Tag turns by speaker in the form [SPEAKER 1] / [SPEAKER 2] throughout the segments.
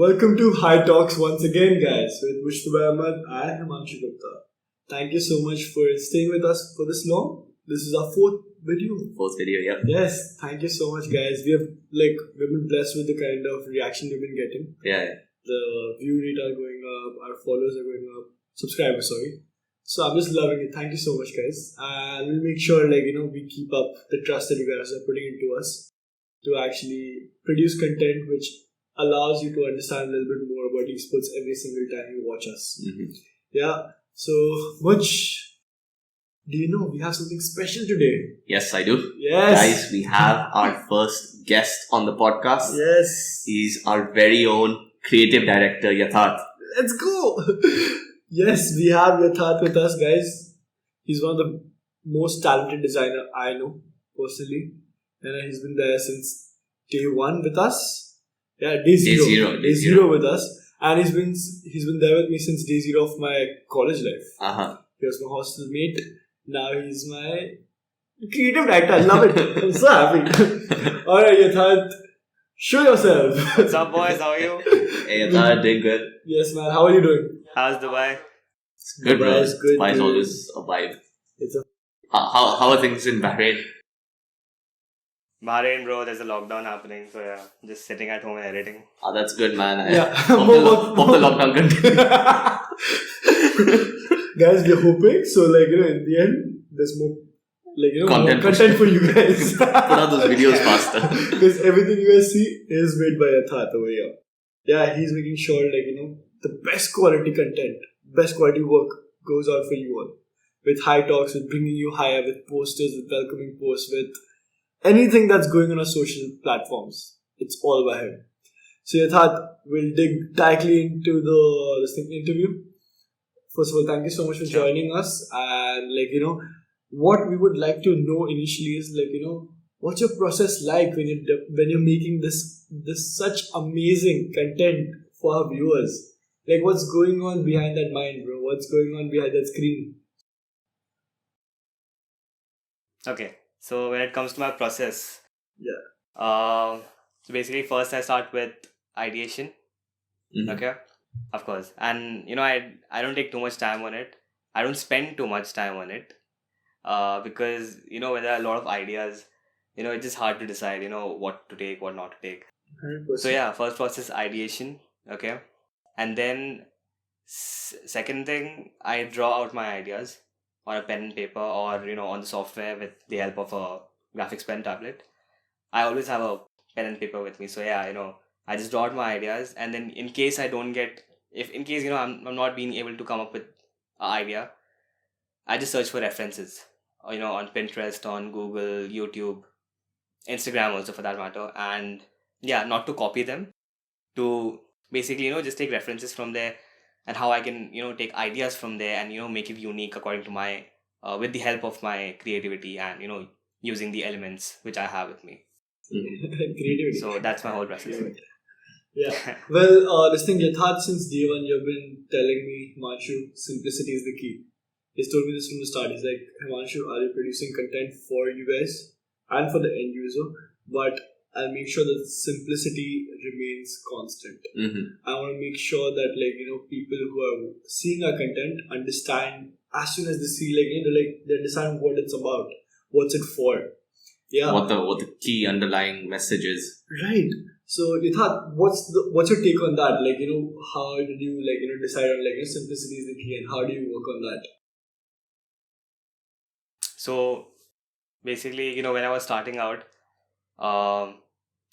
[SPEAKER 1] Welcome to High Talks once again, guys, with Mushtaba Ahmed and Himanshu Gupta. Thank you so much for staying with us for this long. This is our fourth video.
[SPEAKER 2] Yeah.
[SPEAKER 1] Yes, thank you so much, guys. We've been blessed with the kind of reaction we've been getting.
[SPEAKER 2] Yeah.
[SPEAKER 1] The view rate are going up, our followers are going up, subscribers, sorry. So I'm just loving it. Thank you so much, guys. And we'll make sure, we keep up the trust that you guys are putting into us to actually produce content which allows you to understand a little bit more about esports every single time you watch us.
[SPEAKER 2] Mm-hmm.
[SPEAKER 1] Yeah. So, Much, do you know we have something special today?
[SPEAKER 2] Yes, I do.
[SPEAKER 1] Yes.
[SPEAKER 2] Guys, we have our first guest on the podcast.
[SPEAKER 1] Yes.
[SPEAKER 2] He's our very own creative director, Yathart.
[SPEAKER 1] Let's go. Yes, we have Yathart with us, guys. He's one of the most talented designer I know personally, and he's been there since day one with us. Yeah, day zero with us, and he's been there with me since day zero of my college life. He was my hostel mate. Now he's my creative director. I love it. I'm so happy. All right, Yathart, show yourself.
[SPEAKER 3] What's up, boys? How are you?
[SPEAKER 2] Hey, Yathart, doing good.
[SPEAKER 1] Yes, man. How are you doing?
[SPEAKER 3] How's Dubai?
[SPEAKER 2] It's good, bro.
[SPEAKER 1] It's good.
[SPEAKER 2] Dubai's always a vibe.
[SPEAKER 1] It's a
[SPEAKER 2] How are things in Bahrain?
[SPEAKER 3] Bahrain, bro, there's a lockdown happening, so yeah, just sitting at home and editing.
[SPEAKER 2] Oh, that's good, man.
[SPEAKER 1] Yeah.
[SPEAKER 2] Hope the lockdown continues.
[SPEAKER 1] Guys, we're hoping so. In the end, there's more content for you guys.
[SPEAKER 2] Put out those videos faster.
[SPEAKER 1] Because everything you guys see is made by Yathart over here. Yeah, he's making sure the best quality content, best quality work goes out for you all. With high talks, with bringing you higher, with posters, with welcoming posts, with anything that's going on our social platforms. It's all by him. So Yathart, we'll dig directly into the interview. First of all, thank you so much for joining us. And what we would like to know initially is what's your process like when you're making this such amazing content for our viewers? What's going on behind that mind, bro? What's going on behind that screen?
[SPEAKER 3] Okay, so when it comes to my process,
[SPEAKER 1] yeah.
[SPEAKER 3] So basically, first I start with ideation.
[SPEAKER 2] Mm-hmm.
[SPEAKER 3] Okay, of course, and I don't take too much time on it. I don't spend too much time on it, because when there are a lot of ideas, it's just hard to decide, what to take, what not to take.
[SPEAKER 1] 100%.
[SPEAKER 3] So yeah, first process ideation. Okay, and then second thing, I draw out my ideas on a pen and paper, or on the software with the help of a graphics pen tablet. I always have a pen and paper with me, so yeah, I just draw out my ideas, and then in case I don't get, if in case I'm not being able to come up with an idea, I just search for references, on Pinterest, on Google, YouTube, Instagram also for that matter, and yeah, not to copy them, to basically just take references from there, and how I can take ideas from there and make it unique according to my with the help of my creativity and using the elements which I have with me.
[SPEAKER 1] Creativity.
[SPEAKER 3] So that's my whole process.
[SPEAKER 1] Yeah. Well, this thing, Yathart, since day one, you've been telling me, Himanshu, simplicity is the key. He's told me this from the start. He's like, Himanshu, are you producing content for you guys and for the end user? But I'll make sure that simplicity remains constant.
[SPEAKER 2] Mm-hmm.
[SPEAKER 1] I want to make sure that people who are seeing our content understand as soon as they see they understand what it's about, what's it for. Yeah.
[SPEAKER 2] What the key underlying message is.
[SPEAKER 1] Right. So Yathart, what's your take on that? How did you decide on simplicity is the key, and how do you work on that?
[SPEAKER 3] So basically, when I was starting out,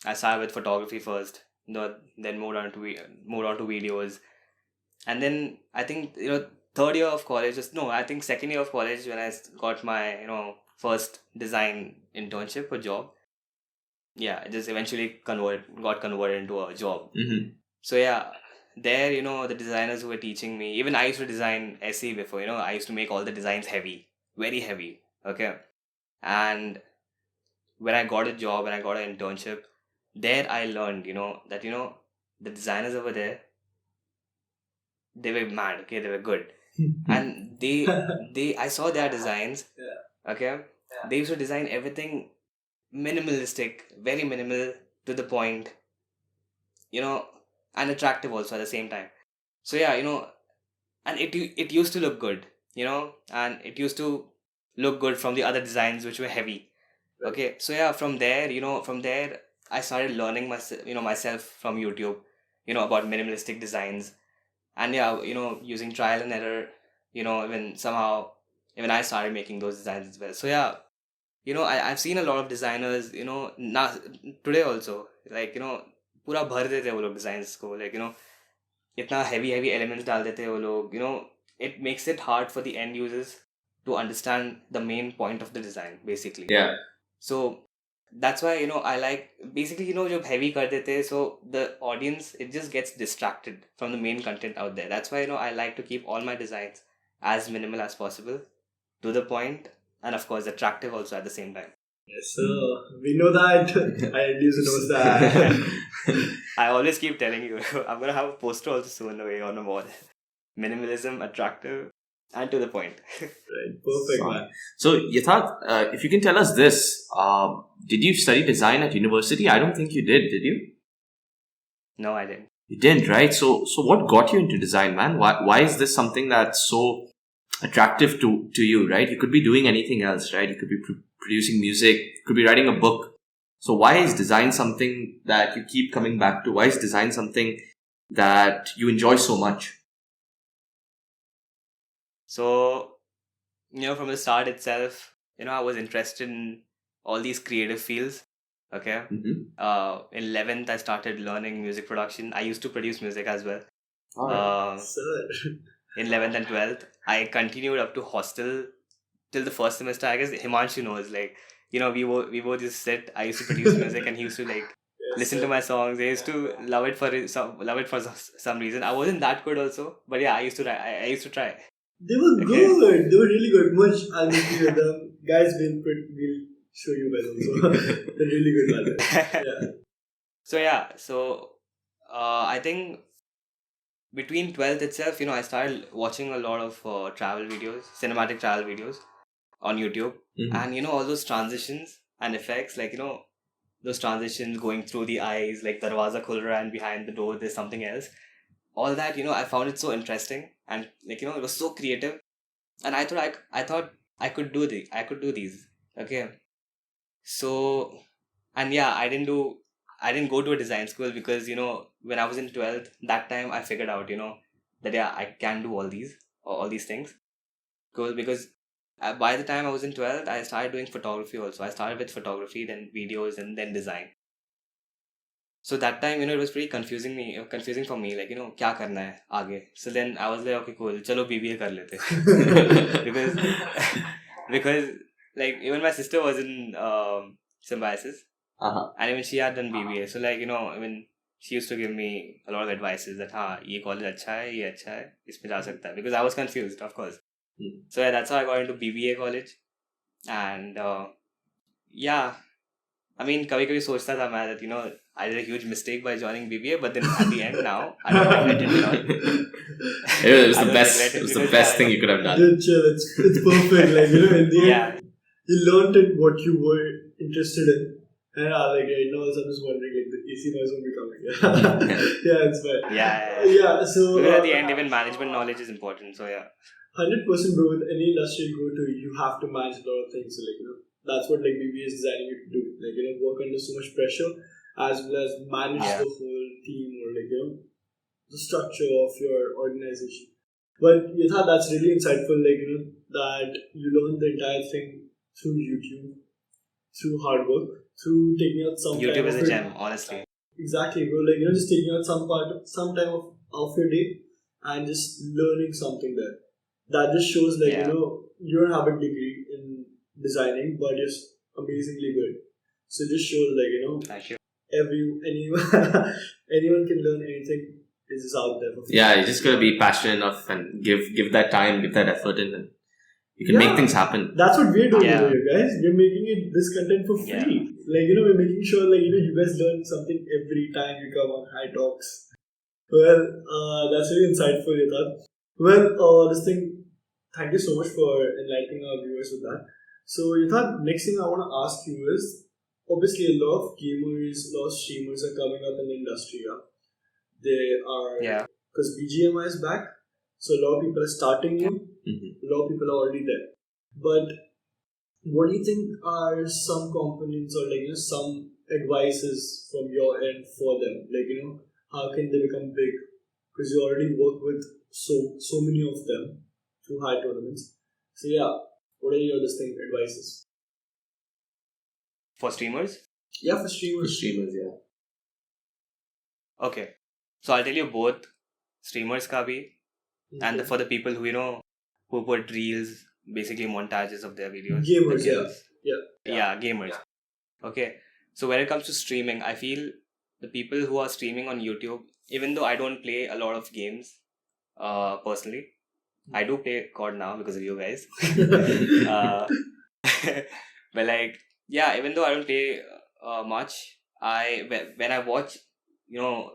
[SPEAKER 3] I started with photography first, then moved on to videos, and then I think third year of college, second year of college, when I got my first design internship or job. Yeah, it just eventually got converted into a job.
[SPEAKER 2] Mm-hmm.
[SPEAKER 3] So yeah, there the designers who were teaching me, even I used to design SE before. I used to make all the designs heavy, very heavy. Okay, and when I got a job and I got an internship, there I learned that the designers over there, they were mad. Okay, they were good, and I saw their designs.
[SPEAKER 1] Yeah.
[SPEAKER 3] Okay,
[SPEAKER 1] Yeah.
[SPEAKER 3] They used to design everything minimalistic, very minimal, to the point. and attractive also at the same time. So yeah, and it used to look good, and it used to look good from the other designs which were heavy.
[SPEAKER 1] Right.
[SPEAKER 3] Okay, so yeah, from there I started learning myself from YouTube, about minimalistic designs, and yeah, using trial and error, even I started making those designs as well. So yeah, I've seen a lot of designers, today also, like, पूरा भर देते हैं वो लोग designs को, like, इतना heavy elements डाल देते हैं वो लोग, it makes it hard for the end users to understand the main point of the design, basically.
[SPEAKER 2] Yeah.
[SPEAKER 3] So that's why, I like, basically, जब heavy कर देते हैं, so the audience, it just gets distracted from the main content out there. That's why, I like to keep all my designs as minimal as possible, to the point, and of course attractive also at the same time.
[SPEAKER 1] Yes, sir. We know that. I least knows that.
[SPEAKER 3] I always keep telling you, I'm gonna have a poster also soon away on the wall. Minimalism, attractive, and to the point.
[SPEAKER 1] Right. Perfect, man.
[SPEAKER 2] So, Yathart, if you can tell us this, did you study design at university? I don't think you did you?
[SPEAKER 3] No, I didn't.
[SPEAKER 2] You didn't, right? So what got you into design, man? Why is this something that's so attractive to you, right? You could be doing anything else, right? You could be producing music, you could be writing a book. So why is design something that you keep coming back to? Why is design something that you enjoy so much?
[SPEAKER 3] So, from the start itself, I was interested in all these creative fields. Okay.
[SPEAKER 2] Mm-hmm.
[SPEAKER 3] In 11th, I started learning music production. I used to produce music as well.
[SPEAKER 2] All right.
[SPEAKER 1] Sir.
[SPEAKER 3] In 11th and 12th, I continued up to hostel till the first semester. I guess Himanshu knows, like, we would just sit. I used to produce music, and he used to like listen to my songs. I used to love it for some reason. I wasn't that good also, but yeah, I used to try. I used to try.
[SPEAKER 1] They were good. They were really good. Much I'll make you with them. Guys, we'll show you well also. They're really good, man. Yeah.
[SPEAKER 3] So I think between 12th itself, I started watching a lot of travel videos, cinematic travel videos on YouTube.
[SPEAKER 2] Mm-hmm.
[SPEAKER 3] And all those transitions and effects, like, those transitions going through the eyes, like darwaza khul raha and behind the door there's something else. All that, I found it so interesting, and like, it was so creative, and I thought I could do these. Okay. So, and yeah, I didn't go to a design school because, when I was in 12th, that time I figured out, that yeah, I can do all these things. Cool, because by the time I was in 12th, I started doing photography also. I started with photography, then videos, and then design. So that time, it was pretty confusing for me, like, क्या करना है आगे. So then I was like, okay, cool, चलो BBA कर लेते. because like, even my sister was in symbiosis, and even she had done BBA. So like, even she used to give me a lot of advices that हाँ ये college अच्छा है, ये अच्छा है, इसमें जा सकता है, because I was confused, of course. So yeah, that's how I got into BBA college. And yeah, I mean, कभी सोचता था मैं that I did a huge mistake by joining BBA, but then at the end now I don't regret it at all.
[SPEAKER 2] It was the best. It was the best thing you could have done.
[SPEAKER 1] It's perfect. Like, in the
[SPEAKER 3] Yeah.
[SPEAKER 1] end, you learned it what you were interested in. And like right now, I'm just wondering, like, the AC noise won't be coming. Yeah, it's fine.
[SPEAKER 3] Yeah.
[SPEAKER 1] So
[SPEAKER 3] Because at the end, even management knowledge is important. So yeah.
[SPEAKER 1] 100%, bro. With any industry you go to, you have to manage a lot of things. So like, that's what like BBA is designing you to do. Like, work under so much pressure, as well as manage the whole team, or like, the structure of your organization. But Yatha, that's really insightful. Like, that you learn the entire thing through YouTube, through hard work, through taking out some
[SPEAKER 3] YouTube
[SPEAKER 1] time
[SPEAKER 3] is
[SPEAKER 1] of
[SPEAKER 3] a
[SPEAKER 1] your-
[SPEAKER 3] gem, honestly.
[SPEAKER 1] Exactly, bro. Like, just taking out some time of your day and just learning something there. That just shows, like,
[SPEAKER 3] Yeah.
[SPEAKER 1] you don't have a degree in designing, but you're amazingly good. So it just shows, like,
[SPEAKER 3] Thank you.
[SPEAKER 1] anyone can learn anything. Is just out there for free.
[SPEAKER 2] Yeah, you just gotta be passionate enough and give that time, give that effort in, and you can make things happen.
[SPEAKER 1] That's what we're doing
[SPEAKER 3] Yeah.
[SPEAKER 1] here, guys. We're making this content for free.
[SPEAKER 3] Yeah.
[SPEAKER 1] Like, we're making sure, like, you guys learn something every time you come on High Talks. Well, that's really insightful, Yathart. Well, thank you so much for enlightening our viewers with that. So, Yathart, next thing I want to ask you is, obviously a lot of gamers, a lot of streamers are coming up in the industry, yeah? They are,
[SPEAKER 3] Yeah.
[SPEAKER 1] because BGMI is back, so a lot of people are starting new.
[SPEAKER 2] Mhm.
[SPEAKER 1] A lot of people are already there. But what do you think are some components or some advices from your end for them? How can they become big? Because you already work with so many of them through high tournaments. So yeah, what are your distinct advices?
[SPEAKER 3] For streamers?
[SPEAKER 1] Yeah, for
[SPEAKER 2] For
[SPEAKER 1] streamers.
[SPEAKER 2] streamers, yeah.
[SPEAKER 3] Okay. So I'll tell you both streamers ka bhi and
[SPEAKER 1] Okay.
[SPEAKER 3] for the people who who put reels, basically montages of their videos, the
[SPEAKER 1] Gamers, yeah,
[SPEAKER 3] kills.
[SPEAKER 1] yeah,
[SPEAKER 3] Yeah, gamers. Okay. So when it comes to streaming, I feel the people who are streaming on YouTube, even though I don't play a lot of games, personally, I do play COD now because of you guys. uh, but like, yeah, even though I don't play much, when I watch, you know,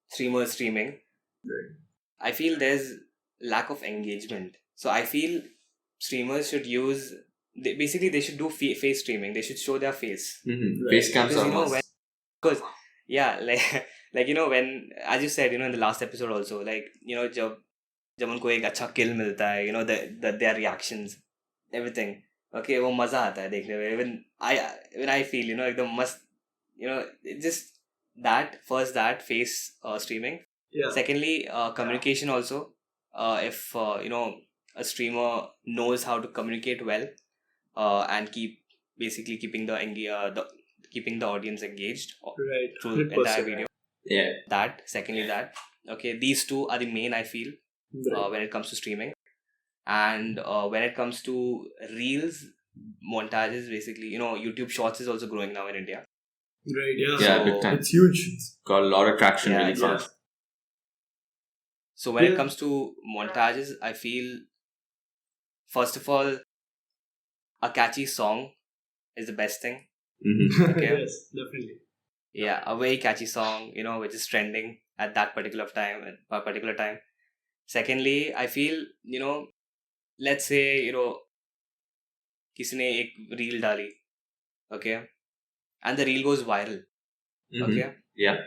[SPEAKER 3] streamers streaming,
[SPEAKER 1] Right.
[SPEAKER 3] I feel there's lack of engagement. So I feel streamers should basically they should do face streaming. They should show their face
[SPEAKER 2] Mm-hmm.
[SPEAKER 1] Right.
[SPEAKER 2] Face cams
[SPEAKER 3] because
[SPEAKER 2] are
[SPEAKER 3] when
[SPEAKER 2] must.
[SPEAKER 3] because yeah, like when, as you said, in the last episode also, like जब जब उनको एक अच्छा kill मिलता है, their reactions, everything. Okay, वो मजा आता है देखने में. Even I feel एकदम मस्त, it just that face streaming.
[SPEAKER 1] Yeah.
[SPEAKER 3] Secondly, communication also. If a streamer knows how to communicate well, and keeping keeping the audience engaged
[SPEAKER 1] Right.
[SPEAKER 3] through entire
[SPEAKER 1] 100%.
[SPEAKER 3] video.
[SPEAKER 2] Yeah.
[SPEAKER 3] Secondly, okay, these two are the main, I feel,
[SPEAKER 1] Right.
[SPEAKER 3] when it comes to streaming. And when it comes to reels, montages, basically, YouTube Shorts is also growing now in India.
[SPEAKER 1] Right. Yeah.
[SPEAKER 2] Yeah,
[SPEAKER 3] So-
[SPEAKER 2] big time.
[SPEAKER 1] It's huge.
[SPEAKER 2] Got a lot of traction
[SPEAKER 3] Yeah,
[SPEAKER 2] really
[SPEAKER 3] exactly.
[SPEAKER 2] fast.
[SPEAKER 3] So when it
[SPEAKER 1] Yeah.
[SPEAKER 3] comes to montages, I feel, first of all, a catchy song is the best thing.
[SPEAKER 2] Mm-hmm.
[SPEAKER 3] Okay.
[SPEAKER 1] Yes, definitely.
[SPEAKER 3] Yeah, a very catchy song, which is trending at that particular time. Secondly, I feel, let's say, किसी ने एक reel डाली, okay, and the reel goes viral,
[SPEAKER 2] Mm-hmm.
[SPEAKER 3] okay.
[SPEAKER 2] Yeah.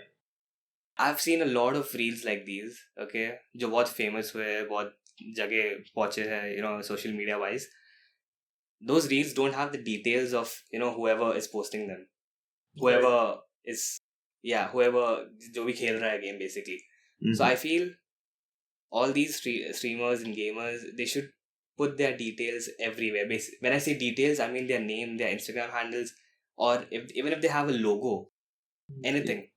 [SPEAKER 3] I've seen a lot of reels like these, okay, जो बहुत famous हुए, बहुत जगह पहुंचे हैं, social media wise. Those reels don't have the details of, whoever is posting them, whoever is, whoever जो भी खेल रहा है game, basically.
[SPEAKER 2] Mm-hmm.
[SPEAKER 3] So I feel all these streamers and gamers, they should put their details everywhere. When I say details, I mean their name, their Instagram handles, or even if they have a logo, anything.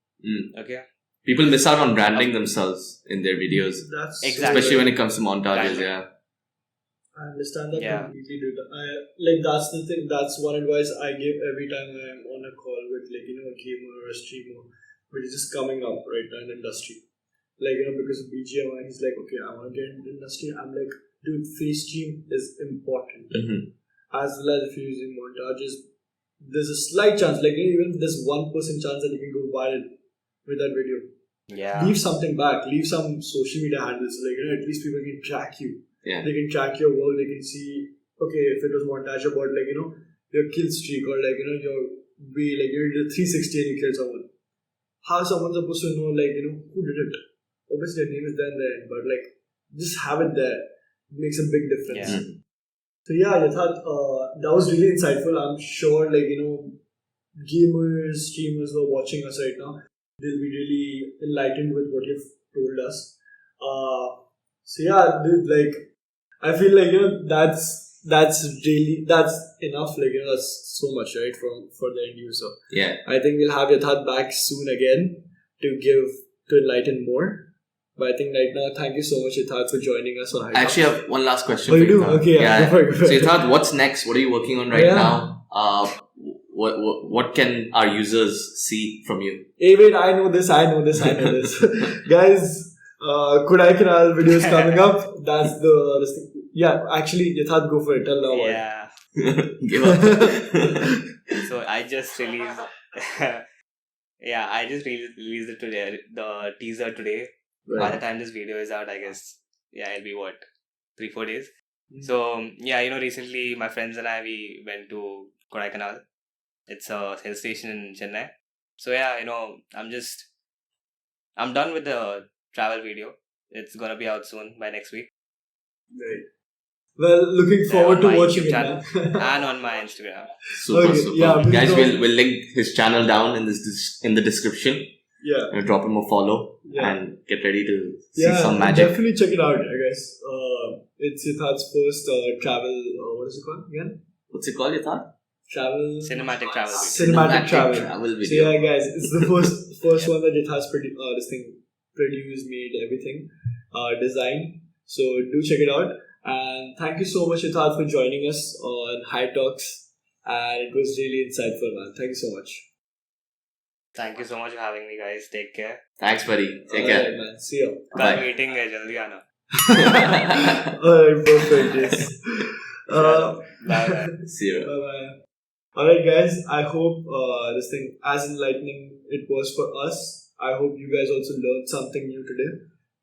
[SPEAKER 3] Okay.
[SPEAKER 2] People miss out on branding themselves in their videos,
[SPEAKER 1] That's
[SPEAKER 3] Exactly.
[SPEAKER 2] especially when it comes to montages.
[SPEAKER 3] Exactly.
[SPEAKER 2] Yeah.
[SPEAKER 1] I understand that
[SPEAKER 3] Yeah.
[SPEAKER 1] completely, dude. That's the thing. That's one advice I give every time I'm on a call with a gamer or a streamer, which is just coming up right now in the industry. Because of BGMI, he's like, okay, I want to get into the industry. I'm like, dude, face stream is important.
[SPEAKER 2] Mm-hmm.
[SPEAKER 1] As well as if you're using montages, there's a slight chance, even if there's 1% chance that you can go viral with that video.
[SPEAKER 3] Yeah.
[SPEAKER 1] Leave something back. Leave some social media handles. At least people can track you.
[SPEAKER 2] Yeah.
[SPEAKER 1] They can track your work. They can see, okay, if it was montage about your kill streak or your way, you did a 360 and you killed someone. How is someone supposed to know who did it? Obviously, their name is there in the end, but just have it there. It makes a big difference.
[SPEAKER 3] Yeah.
[SPEAKER 1] So yeah, Yathart, that was really insightful. I'm sure gamers, streamers who are watching us right now, they'll be really enlightened with what you've told us. So yeah, dude, I feel that's enough. That's so much, right, for the end user.
[SPEAKER 2] Yeah.
[SPEAKER 1] I think we'll have Yathart back soon again to enlighten more. But I think right now, thank you so much, Yathart, for joining us on High
[SPEAKER 2] I actually
[SPEAKER 1] Talks.
[SPEAKER 2] have one last question.
[SPEAKER 1] Oh,
[SPEAKER 2] for
[SPEAKER 1] you do?
[SPEAKER 2] Yathart.
[SPEAKER 1] Okay, yeah. Go for it.
[SPEAKER 2] So Yathart, what's next? What are you working on right
[SPEAKER 1] Yeah.
[SPEAKER 2] now? What can our users see from you?
[SPEAKER 1] Hey, wait, I know this. Guys, Kodaikanal videos coming up. That's the thing. Yeah, actually, Yathart, go for it. Tell now.
[SPEAKER 3] Yeah.
[SPEAKER 2] Give up.
[SPEAKER 3] So I just released I just released it today, the teaser today. By the time this video is out, I guess, it'll be 3-4 days. So recently my friends and I, we went to Kodaikanal. It's a hill station in Chennai. So I'm just I'm done with the travel video. It's gonna be out soon by next week.
[SPEAKER 1] Right. Well, looking forward
[SPEAKER 3] on
[SPEAKER 1] to
[SPEAKER 3] my
[SPEAKER 1] watching
[SPEAKER 3] YouTube
[SPEAKER 1] it,
[SPEAKER 3] channel
[SPEAKER 1] man.
[SPEAKER 3] and on my Instagram.
[SPEAKER 2] Super,
[SPEAKER 1] Okay,
[SPEAKER 2] super.
[SPEAKER 1] yeah,
[SPEAKER 2] Guys,
[SPEAKER 1] because-
[SPEAKER 2] we'll link his channel down in in the description.
[SPEAKER 1] Yeah.
[SPEAKER 2] Drop him a follow
[SPEAKER 1] Yeah.
[SPEAKER 2] and get ready to see
[SPEAKER 1] Yeah,
[SPEAKER 2] some magic.
[SPEAKER 1] definitely check it out, I guess. It's Yathart's first travel, what is it called again?
[SPEAKER 2] What's it called, Yathart?
[SPEAKER 1] Travel.
[SPEAKER 3] Cinematic travel video.
[SPEAKER 1] Cinematic travel.
[SPEAKER 2] travel
[SPEAKER 1] So
[SPEAKER 2] video.
[SPEAKER 1] yeah, guys, it's the first one that Yathart's produced, made, everything, designed. So do check it out. And thank you so much, Yathart, for joining us on High Talks. And it was really insightful, man. Thank you so much.
[SPEAKER 3] Thank you so much for having me, guys. Take care.
[SPEAKER 2] Thanks, buddy. Take
[SPEAKER 1] Alright,
[SPEAKER 2] care.
[SPEAKER 1] man. See you.
[SPEAKER 3] Kal
[SPEAKER 2] Bye.
[SPEAKER 3] meeting hai, jaldi aana.
[SPEAKER 1] Alright, perfect. Yes.
[SPEAKER 3] Bye.
[SPEAKER 2] See you.
[SPEAKER 1] Bye-bye. Alright, guys. I hope this thing, as enlightening it was for us, I hope you guys also learned something new today.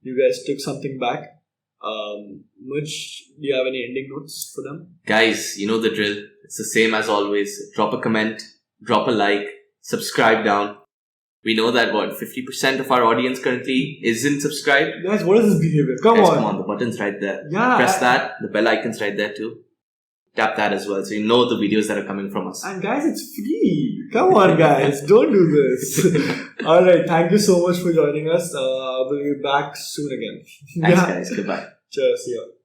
[SPEAKER 1] You guys took something back. Much, do you have any ending notes for them?
[SPEAKER 2] Guys, you know the drill. It's the same as always. Drop a comment, drop a like, subscribe down. We know that 50% of our audience currently isn't subscribed.
[SPEAKER 1] Guys, what is this behavior? Come
[SPEAKER 2] Guys,
[SPEAKER 1] on.
[SPEAKER 2] come on, the button's right there.
[SPEAKER 1] Yeah.
[SPEAKER 2] Press that, the bell icon's right there too. Tap that as well so you know the videos that are coming from us.
[SPEAKER 1] And guys, it's free. Come on, guys. Don't do this. Alright, thank you so much for joining us. We'll be back soon again.
[SPEAKER 2] Thanks, guys. Goodbye.
[SPEAKER 1] Cheers. See ya.